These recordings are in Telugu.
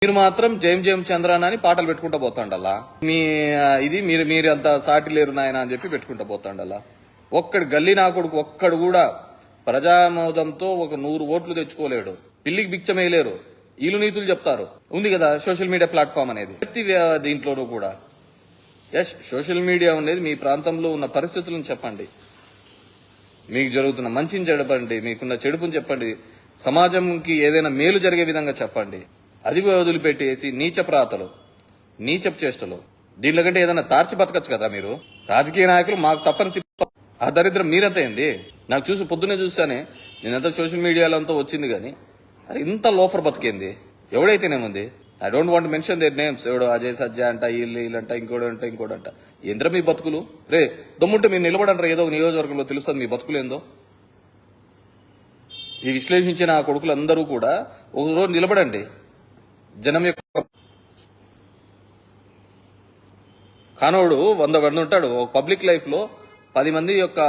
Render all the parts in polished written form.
మీరు మాత్రం జయం జయం చంద్రాన అని పాటలు పెట్టుకుంటూ పోతాండల్లా. మీ ఇది మీరు అంత సాటి లేరు నాయన అని చెప్పి పెట్టుకుంటూ పోతాండల్లా. ఒక్కడు గల్లీ నా కొడుకు ఒక్కడు కూడా ప్రజామోదంతో ఒక 100 ఓట్లు తెచ్చుకోలేడు. పిల్లికి బిచ్చమేయలేరు. ఈలు నీతులు చెప్తారు. ఉంది కదా సోషల్ మీడియా ప్లాట్ఫామ్ అనేది. ప్రతి దీంట్లోనూ కూడా సోషల్ మీడియా అనేది మీ ప్రాంతంలో ఉన్న పరిస్థితులను చెప్పండి, మీకు జరుగుతున్న మంచిని చెప్పండి, మీకున్న చెడుపుని చెప్పండి, సమాజంకి ఏదైనా మేలు జరిగే విధంగా చెప్పండి. అది వదిలిపెట్టేసి నీచప్రాతలు, నీచపు చేష్టలు, దీనిలో కంటే ఏదైనా తార్చి బతకచ్చు కదా మీరు. రాజకీయ నాయకులు మాకు తప్పని ఆ దరిద్రం మీరంతా ఏంది? నాకు చూసి పొద్దున్నే చూస్తానే నేనంతా సోషల్ మీడియాలో అంతా వచ్చింది కానీ అరే ఇంత లోఫర్ బతికేంది ఎవడైతేనేముంది. I don't want mention their names. ఎవడో అజయ్ సజ్జా అంట, వీళ్ళంట, ఇంకోడంట. ఎంద్ర మీ బతుకులు రే. దమ్ముంటే మీరు నిలబడంటారా ఏదో నియోజకవర్గంలో తెలుస్తుంది మీ బతుకులు ఏందో. ఈ విశ్లేషించిన ఆ కొడుకులందరూ కూడా ఒక రోజు నిలబడండి. జనం యొక్క కానోడు 100 మంది ఉంటాడు. ఒక పబ్లిక్ లైఫ్ లో 10 మంది యొక్క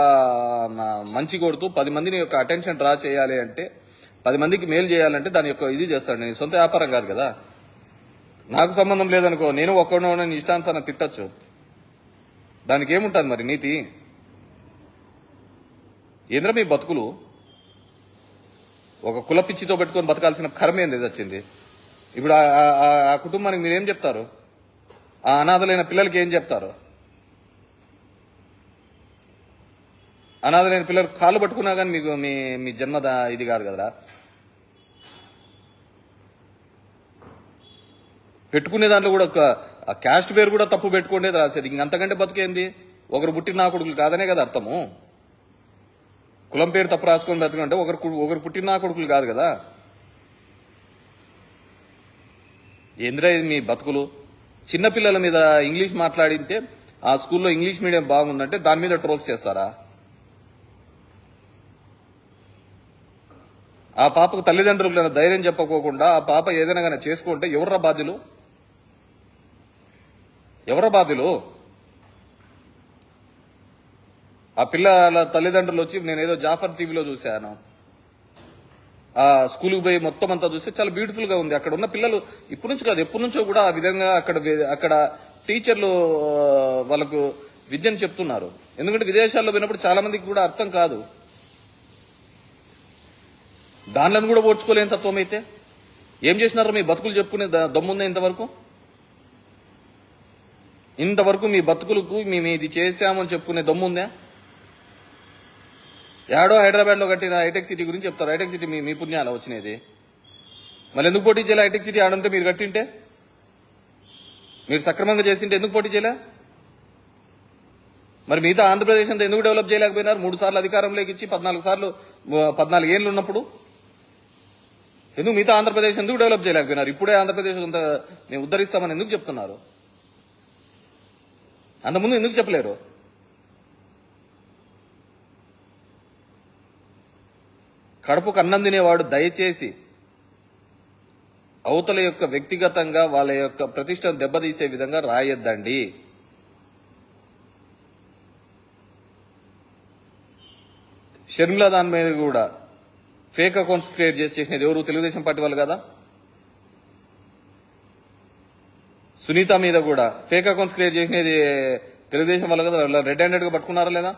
మంచి కొడుతూ 10 మందిని యొక్క అటెన్షన్ డ్రా చేయాలి అంటే, 10 మందికి మేలు చేయాలంటే దాని యొక్క ఇది చేస్తాడు. నేను సొంత వ్యాపారం కాదు కదా, నాకు సంబంధం లేదనుకో, నేను ఒక్కడో ఇష్టానుసారం తిట్టచ్చు. దానికి ఏముంటుంది మరి నీతి? ఏంద్ర మీ బతుకులు? ఒక కుల పిచ్చితో పెట్టుకొని బతకాల్సిన కర్మ ఏంది వచ్చింది. ఇప్పుడు ఆ కుటుంబానికి మీరేం చెప్తారు? ఆ అనాథలైన పిల్లలకి ఏం చెప్తారు? అనాథలైన పిల్లలు కాళ్ళు పట్టుకున్నా కానీ మీకు మీ జన్మ ఇది కాదు కదరా. పెట్టుకునే దాంట్లో కూడా క్యాస్ట్ పేరు కూడా తప్పు పెట్టుకునేది రాసేది. ఇంకంతకంటే బతికేంది? ఒకరు పుట్టిన నా కొడుకులు కాదనే కదా అర్థము. కులం పేరు తప్పు రాసుకొని బతుకుంటే ఒకరు పుట్టిన నా కొడుకులు కాదు కదా. ఏంద్రా ఇది మీ బతుకులు? చిన్నపిల్లల మీద ఇంగ్లీష్ మాట్లాడింటే ఆ స్కూల్లో ఇంగ్లీష్ మీడియం బాగుందంటే దాని మీద ట్రోల్స్ చేస్తారా? ఆ పాపకు తల్లిదండ్రులు ధైర్యం చెప్పకోకుండా ఆ పాప ఏదైనా కానీ చేసుకుంటే ఎవర్రా బాధ్యులు? ఆ పిల్లల తల్లిదండ్రులు వచ్చి నేనేదో జాఫర్ టీవీలో చూశాను, ఆ స్కూల్కి పోయి మొత్తం అంతా చూస్తే చాలా బ్యూటిఫుల్ గా ఉంది. అక్కడ ఉన్న పిల్లలు ఇప్పటి నుంచి కాదు ఎప్పటి నుంచో కూడా ఆ విధంగా అక్కడ టీచర్లు వాళ్ళకు విద్యను చెప్తున్నారు. ఎందుకంటే విదేశాల్లో పోయినప్పుడు చాలా మందికి కూడా అర్థం కాదు. దానిలో కూడా ఓడ్చుకోలేని తత్వం అయితే ఏం చేసినారో మీ బతుకులు చెప్పుకునే దమ్ముందా? ఇంతవరకు మీ బతుకులకు మేము ఇది చేశామని చెప్పుకునే దమ్ముందా? ఏడో హైదరాబాద్ లో కట్టిన హైటెక్ సిటీ గురించి చెప్తారు. హైటెక్ సిటీ మీ పుణ్యాల వచ్చినది. మళ్ళీ ఎందుకు పోటీ చేయలే? హైటెక్ సిటీ ఆడుంటే మీరు కట్టింటే, మీరు సక్రమంగా చేసింటే ఎందుకు పోటీ చేయలే? మరి మిగతా ఆంధ్రప్రదేశ్ అంతా ఎందుకు డెవలప్ చేయలేకపోయినారు? 3 సార్లు అధికారంలోకి ఇచ్చి 14 ఏళ్ళు ఉన్నప్పుడు ఎందుకు మిగతా ఆంధ్రప్రదేశ్ ఎందుకు డెవలప్ చేయలేకపోయినారు? ఇప్పుడే ఆంధ్రప్రదేశ్ అంతా మేము ఉద్ధరిస్తామని ఎందుకు చెప్తున్నారు? అంతకుముందు ఎందుకు చెప్పలేరు? కడుపుకు అన్నం తినేవాడు దయచేసి అవతల యొక్క వ్యక్తిగతంగా వాళ్ళ యొక్క ప్రతిష్టను దెబ్బతీసే విధంగా రాయొద్దండి. షర్మిల దాని మీద కూడా ఫేక్ అకౌంట్స్ క్రియేట్ చేసినది ఎవరు? తెలుగుదేశం పార్టీ వాళ్ళు కదా. సునీత మీద కూడా ఫేక్ అకౌంట్స్ క్రియేట్ చేసినది తెలుగుదేశం వాళ్ళు కదా. వాళ్ళు రెడ్ హ్యాండెడ్ గా పట్టుకున్నారా లేదా?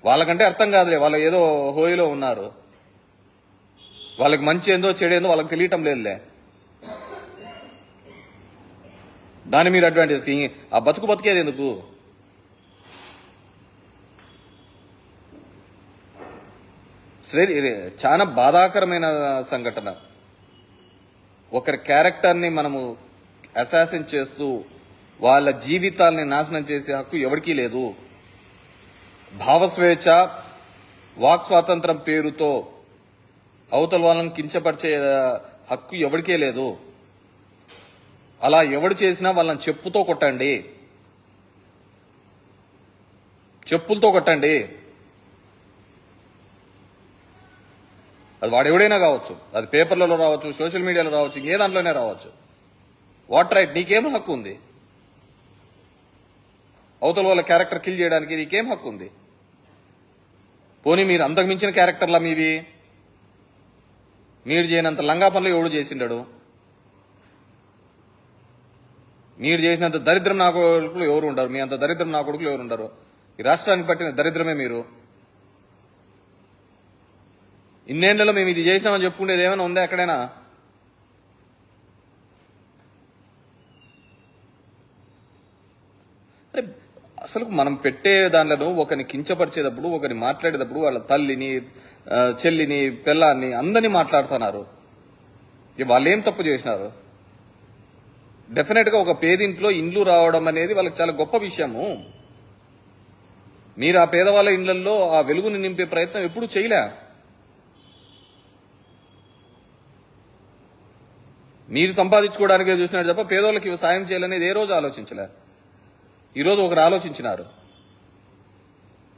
వాళ్ళకంటే అర్థం కాదులే, వాళ్ళు ఏదో హోయిలో ఉన్నారు. వాళ్ళకి మంచి ఏందో చెడేందో వాళ్ళకి తెలియటం లేదులే. దాన్ని మీరు అడ్వాంటేజ్ ఆ బతికేది ఎందుకు? చాలా బాధాకరమైన సంఘటన. ఒకరి క్యారెక్టర్ని మనము అసాసిన్ చేస్తూ వాళ్ళ జీవితాల్ని నాశనం చేసే హక్కు ఎవరికీ లేదు. భావస్వేచ్ఛ, వాక్ స్వాతంత్రం పేరుతో అవతల వాళ్ళని కించపరిచే హక్కు ఎవరికే లేదు. అలా ఎవడు చేసినా వాళ్ళని చెప్పులతో కొట్టండి. అది వాడెవడైనా కావచ్చు, అది పేపర్లలో రావచ్చు, సోషల్ మీడియాలో రావచ్చు, ఇంకే దాంట్లోనే రావచ్చు. What right? నీకేం హక్కు ఉంది? అవతల వాళ్ళ క్యారెక్టర్ కిల్ చేయడానికి నీకేం హక్కు ఉంది? పోనీ మీరు అంతకు మించిన క్యారెక్టర్లా మీవి? మీరు చేయనంత లంగా పనులు ఎవడు చేసిండాడు? మీరు చేసినంత దరిద్రం నా కొడుకులు ఎవరు ఉండరు, మీ అంత దరిద్రం నా కొడుకులు ఎవరు ఉండరు. ఈ రాష్ట్రానికి పట్టిన దరిద్రమే మీరు. ఇన్నేళ్లలో మేము ఇది చేసినామని చెప్పుకునేది ఏమైనా ఉందా ఎక్కడైనా? అసలు మనం పెట్టే దానిలో ఒకరిని కించపరిచేటప్పుడు, ఒకరిని మాట్లాడేటప్పుడు వాళ్ళ తల్లిని, చెల్లిని, పిల్లాన్ని అందరినీ మాట్లాడుతున్నారు. వాళ్ళు ఏం తప్పు చేసినారు? డెఫినెట్ గా ఒక పేదింట్లో ఇండ్లు రావడం అనేది వాళ్ళకి చాలా గొప్ప విషయము. మీరు ఆ పేదవాళ్ళ ఇండ్లలో ఆ వెలుగుని నింపే ప్రయత్నం ఎప్పుడూ చేయలే. మీరు సంపాదించుకోవడానికే చూసినాడు తప్ప పేదోళ్ళకి సాయం చేయాలనేది ఏ రోజు ఆలోచించలే. ఈరోజు ఒకరు ఆలోచించినారు.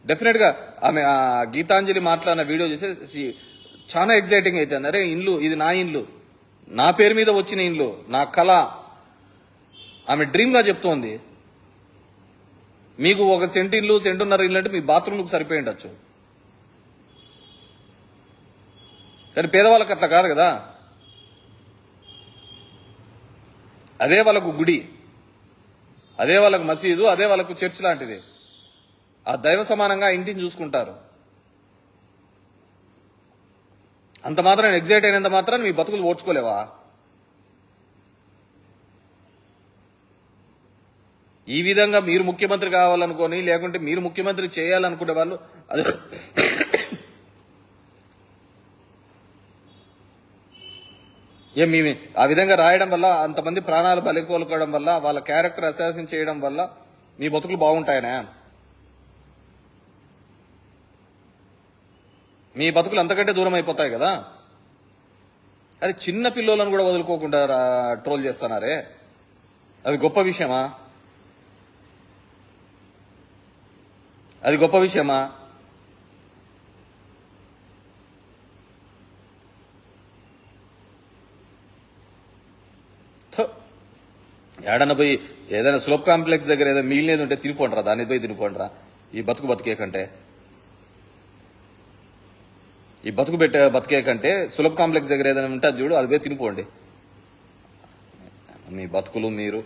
డెఫినెట్ గా ఆమె ఆ గీతాంజలి మాట్లాడిన వీడియో చేసి చాలా ఎగ్జైటింగ్ అయితే, అరే ఇల్లు ఇది నా ఇల్లు, నా పేరు మీద వచ్చిన ఇల్లు, నా కళ, ఆమె డ్రీమ్ గా చెప్తోంది. మీకు ఒక సెంటున్నర ఇల్లు అంటే మీ బాత్రూమ్లకు సరిపోయి ఉండొచ్చు, కానీ పేదవాళ్ళకి అట్లా కాదు కదా. అదే వాళ్ళకు గుడి, అదే వాళ్ళకు మసీదు, అదే వాళ్ళకు చర్చ్ లాంటిది. ఆ దైవ సమానంగా ఇంటిని చూసుకుంటారు. అంత మాత్రం ఎగ్జైట్ అయినంత మాత్రం మీ బతుకులు ఓడ్చుకోలేవా? ఈ విధంగా మీరు ముఖ్యమంత్రి కావాలనుకొని, లేకుంటే మీరు ముఖ్యమంత్రి చేయాలనుకునే వాళ్ళు అది ఏమి ఆ విధంగా రాయడం వల్ల, అంతమంది ప్రాణాలు బలి కోలుకోవడం వల్ల, వాళ్ళ క్యారెక్టర్ అసాసిన్ చేయడం వల్ల మీ బతుకులు బాగుంటాయనా? మీ బతుకులు అంతకంటే దూరం అయిపోతాయి కదా. అరే చిన్న పిల్లోలను కూడా వదులుకోకుండా ట్రోల్ చేస్తున్నారే, అది గొప్ప విషయమా? అది గొప్ప విషయమా? ఏడన్నా పోయి ఏదైనా సులభ్ కాంప్లెక్స్ దగ్గర ఏదైనా మిగిలినది ఉంటే తినిపోండిరా, దాన్ని పోయి తినిపోండిరా. ఈ బతికే కంటే, ఈ బతికే కంటే సులభ్ కాంప్లెక్స్ దగ్గర ఏదైనా ఉంటే అది చూడు, అది పోయి తినిపోండి. మీ బతుకులు మీరు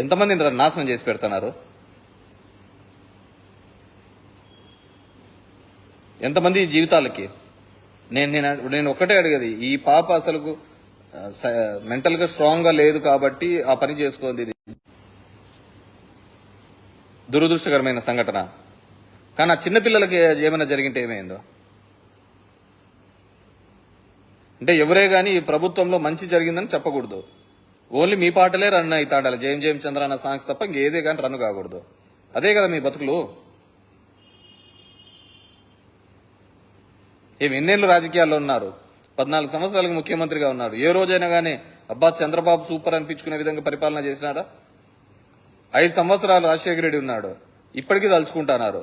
ఎంతమందిని నాశనం చేసి పెడుతున్నారు? ఎంతమంది జీవితాలకి? నేను ఒక్కటే అడిగేది, ఈ పాప అసలు మెంటల్ గా స్ట్రాంగ్ గా లేదు కాబట్టి ఆ పని చేసుకోండి. ఇది దురదృష్టకరమైన సంఘటన. కానీ ఆ చిన్నపిల్లలకి ఏమైనా జరిగింటే ఏమైందో అంటే ఎవరే గాని ఈ ప్రభుత్వంలో మంచి జరిగిందని చెప్పకూడదు. ఓన్లీ మీ పాటలే రన్ అవుతాడాలి, జయం చంద్ర అన్న సాంగ్స్ తప్ప ఇంకేదే కానీ రన్ కాకూడదు. అదే కదా మీ బతుకులు. ఎన్నేళ్ళు రాజకీయాల్లో ఉన్నారు, 14 సంవత్సరాలకు ముఖ్యమంత్రిగా ఉన్నారు. ఏ రోజైనా కానీ అబ్బా చంద్రబాబు సూపర్ అనిపించుకునే విధంగా పరిపాలన చేసినాడా? 5 సంవత్సరాలు రాజశేఖర రెడ్డి ఉన్నాడు, ఇప్పటికీ తలుచుకుంటున్నారు.